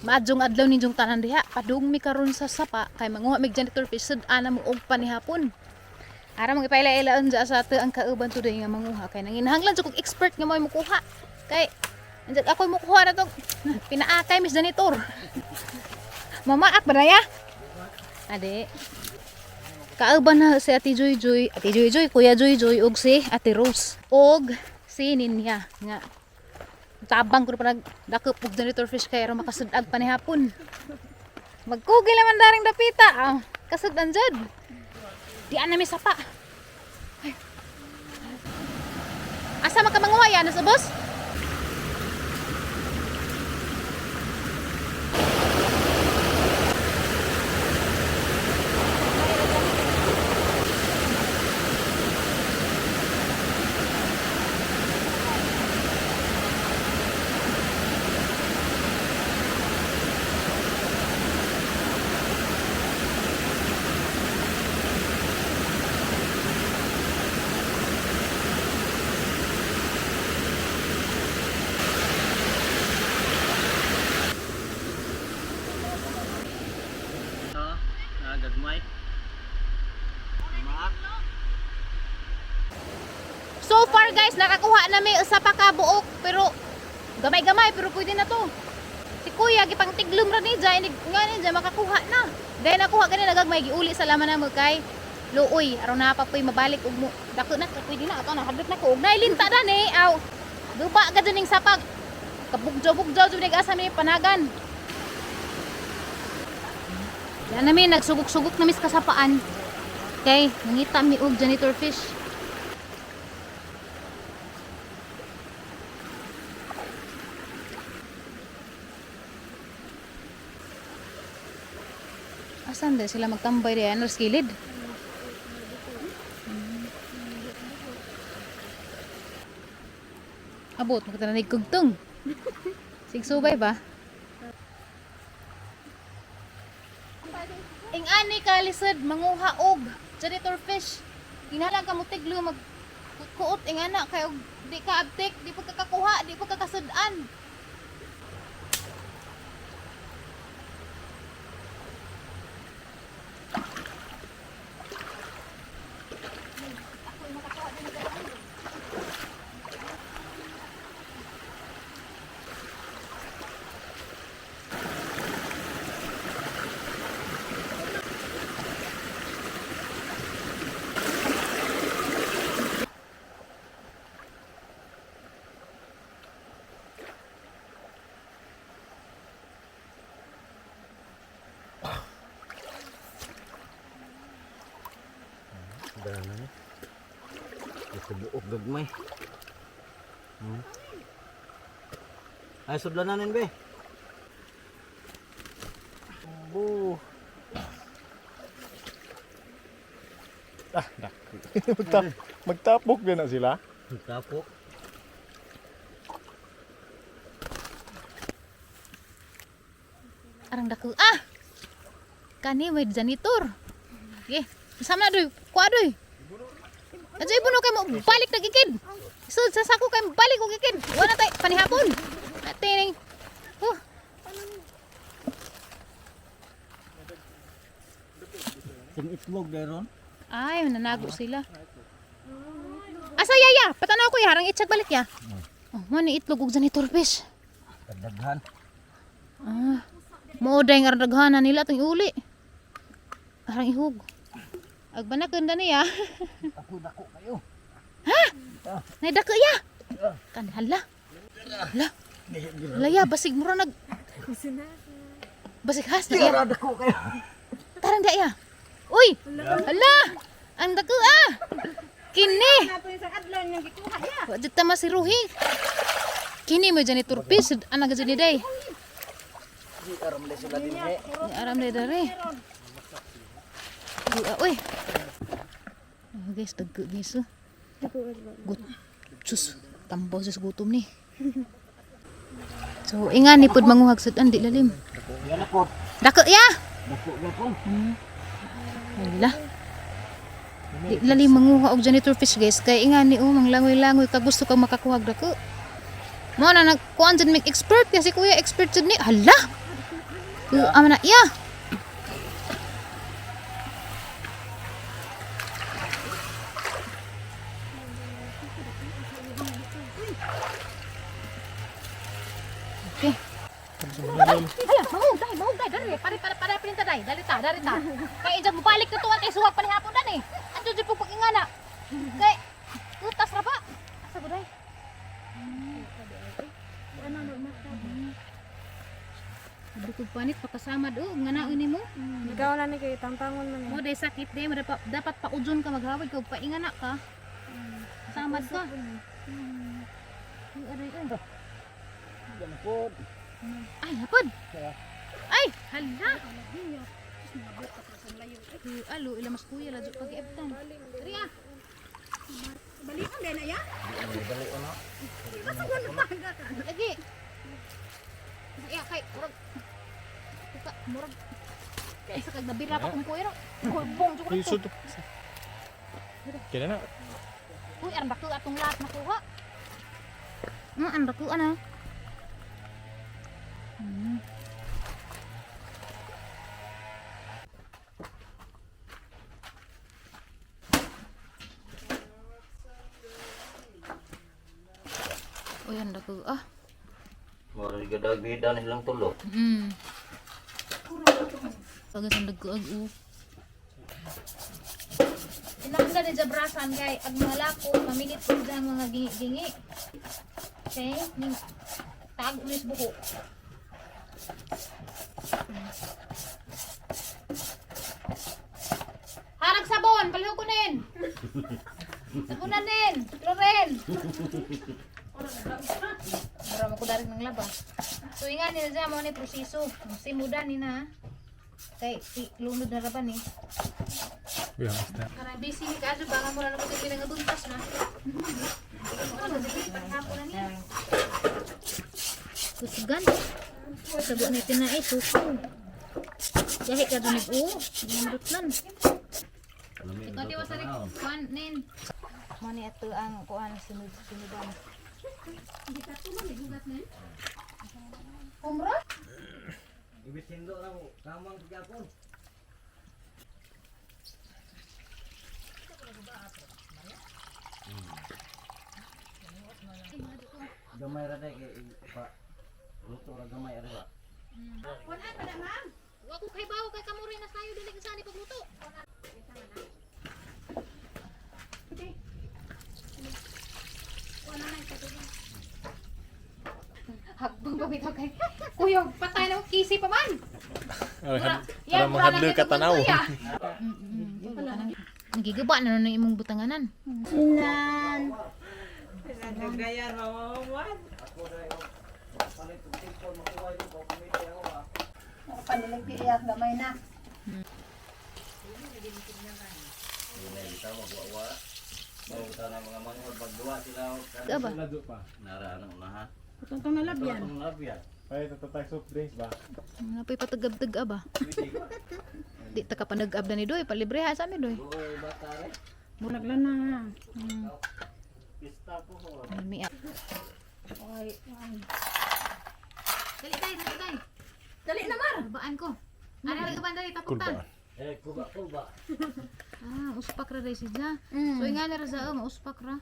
Maadjong adlaw ninjong tanan diha. Padung mi karon sa sapa kay manguha mig janitor fish sud ana mo og panihapon. Ara mga ipaila-ilaon dyan sa ato ang kauban today nga manguha. Kaya nanginahanglan sa kong expert nga mo mukuha. Kay, andyan ako mukuha na to. Pinaakay, Miss Janitor. Mamaak ba na ya? Ade. Kauban na si Ate Joy Joy. Ate Joy Joy, Kuya Joy Joy. Og si Ate Rose. Og si Ninya. Nga. Tabang ko na pa nagdakop og janitor fish kaya rin makasudag pa ni hapon. Magkugil naman daring dapita. Kasudan dyan. Di ana mi sapa. Ay. Asa makamanguha yan sa boss? Gagmay. So far guys, nakakuha na may usa pa ka buok pero gamay-gamay pero pwede na to. Si Kuya gipang tiglom ra ni dyan, nga ni dyan makakuha na. Dahil nakuha gani nagagmay giuli sa laman na mo kay luoy aron na pa poy mabalik og mo. Dako na pwede na ato na hadlok na ko og nailinta na ni. Aw. Duba ka dyan ning sapag. Kabugjo-bugjo jud ning asa mi panagan. Yan namin, nagsugok-sugok na mis kasapaan. Okay, nangita mi og janitor fish. Asan din sila magtambay diyan sa kilid? Abot, magtananig kugtong. Sigsubay ba? Ing ani ka lisod manguha og janitor fish. Ginalang ka mo tiglo magkuot ing ana kay og di ka abtik, di pagkakakuha, di pagkakasudan. Dana ni. Ito buok gagmay. Ay sudlanan be. Bu. Magtapok din na sila. Tapok. Arang dako. Kani may janitor. Okay. Sama na doy. Kuha doy. Adyo ibuno kay mo balik na gigid. Sud sa sako kay balik og gigid. Wala tay panihapon. Ating. Sing itlog deron. Ay, nanago sila. Asa yaya? Patanaw ko ya, harang itsak balik ya. Oh, mo ni itlog og janitor fish. Kadaghan. Mo day nga daghanan nila tong uli. Harang ihog. Agbanaken dani ya. Ako dako kayo. Ha? Nay dako ya. Kan hala. Hala. Laya basig mura nag basig has na ya. Dako kayo. Tarang da ya. Uy. Hala. Ang dako Kini. Wa jud ta masiruhi. Kini mo janitor fish ana ga jud ni day. Di aram le sila dinhe. Ni aram le dare. Uy. Guys, dagko guys. Gut. Sus, tambaw sa gutom ni. So, ingan ni pud manguhag sud andi lalim. Yan ako. Dako ya. Dako dako. Wala. Di lalim manguha og janitor fish guys. Kay ingan ni manglangoy-langoy ka gusto kang makakuha dako. Mo na nagkuan jud mig expert kasi kuya expert jud ni. Hala. Ama na, iya. Okay. Hala, mahug dai, dari para pinta dai, dari ta. Kay ijag mo balik na tuwan kay suwag pa ni hapon dan eh. Anjo jud pug ingana. Kay utas ra ba? Asa ko dai? Bukod panit pakasama do ngana ini mo. Ikaw na ni kay tangtangon man. Mo day sakit day dapat paujon ka maghawid ka pa ingana ka. Samad ka. Aray ay. Yan na po. Ay, hapon. Ay, hala. Alo, ila mas kuya la pag iabtan. Riya. Balikan din na ya. Dali ano? Lagi. Iya kay murag. Buka murag. Kay sa kag nabira pa kung kuya. Kulbong jud ko. Isod. Kaya na. Uy, aran bako atong lahat nakuha. Aran bako ana. Uy, aran bako ah. Mara gada-gada na silang tulo. Pagka sa nagkuag u. Tinakda ni Jabrasan kay ag mga lako, mamingit ko sa mga gingi-gingi. Okay? Ning tag ulis buko. Harag sabon, paliho ko nin. Sabunan nin, klorin. Para mo ko darin ng laba. So ingan nila dyan mo ni proseso. Simudan ni na. Kay lunod na raban eh. Wala basta. Para busy ni kaso baka mo na naman din pinangabuntas na. Ano sige paghapo na niya. Kusugan. Sabo na tinai suko. Yahi ka dunig o. Nandot lan. Ikaw di wasari kuan nin. Mo ni ato ang kuan sunod-sunodan. Umra? Ibisindo na mo. Kamang pagkapon. Gamay ra day kay pa. Luto ra gamay ra ba. Kuan pa na ma'am. Wa ko kay bawo kay kamuray na sayo dili sa ni pagluto. Hakbang pabitaw kay. Kuya, patay na ko kisi pa man. Para mahadlo ka tanaw. Nagigaba na nun imong butanganan. Sinan. Nagayan mamawan. Panilang piyak gamay na. Sana mga manghod magduwa sila. Aba. Lado pa. Nara ano na ha. Tutong nalabyan. Ang labyan. Ay, tatatay soft drinks ba? Napay patagab-tag aba. Di ta ka panag-ab na ni Doy, palibre ha sa amin Doy. Oy bata re. Muraglan na. Pista po ho. Almi ah. Ay, ay. Dali tay. Dali na mar. Baan ko. Ana ra ka dali taputan. Kuba. Ah, uspak ra day siya. So ingan ra sa uspak ra.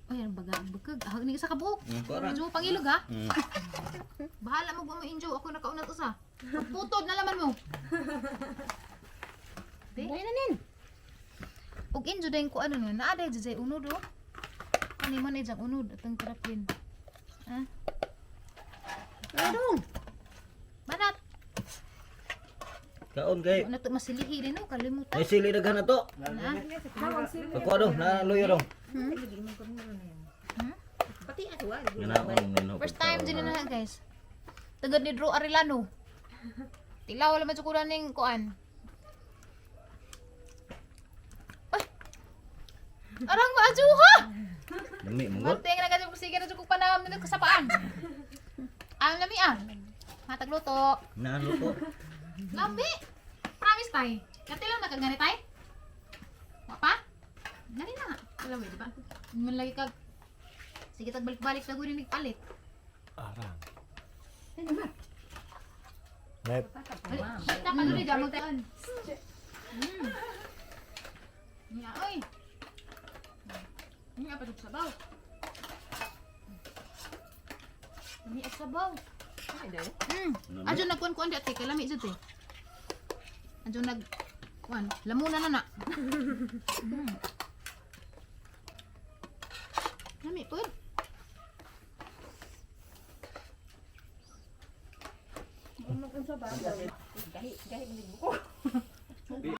Ay, ang bagag. Ahag ni sa kabuok. Medyo pangilog ha. Bahala mo mo enjoy ako nakauna to sa. Putod na laman mo. Di. Dali na nin. Og enjoy din ko ano no, naade jay unod do. Ani man ejang unod atong tarapin. Ha? Adong. Banat. Kaon kay. Ano to masilihi din no, kalimutan. Ay sili daghan na to. Ha? Ako do na luyo do. Pati ako ah. Nganaon First time din na guys. Tagad ni Drew Arellano. Tilaw wala man sukuran ning kuan. Ay. Arang maajuha. Dami monggo. Manteng na kasi sige na jud ko panawam nito kasapaan. Ang lami ah. Matagluto. Naan luto. Lambi. Promise tay. Kati lang nakagani tay. Apa? Gani na. Alam mo di ba? Mun lagi kag sige tag balik-balik na guni nig palit. Arang. Ano ba? Net. Basta ka dito dyan magtaan. Nga, oy. Nga pa dito sabaw. Lami at sabaw. Ay, daw. Adyo nagkuan-kuan dati, kay lami dito eh. Adyo kuan, lamunan na na. Lami po. Gahi, gahi, gahi,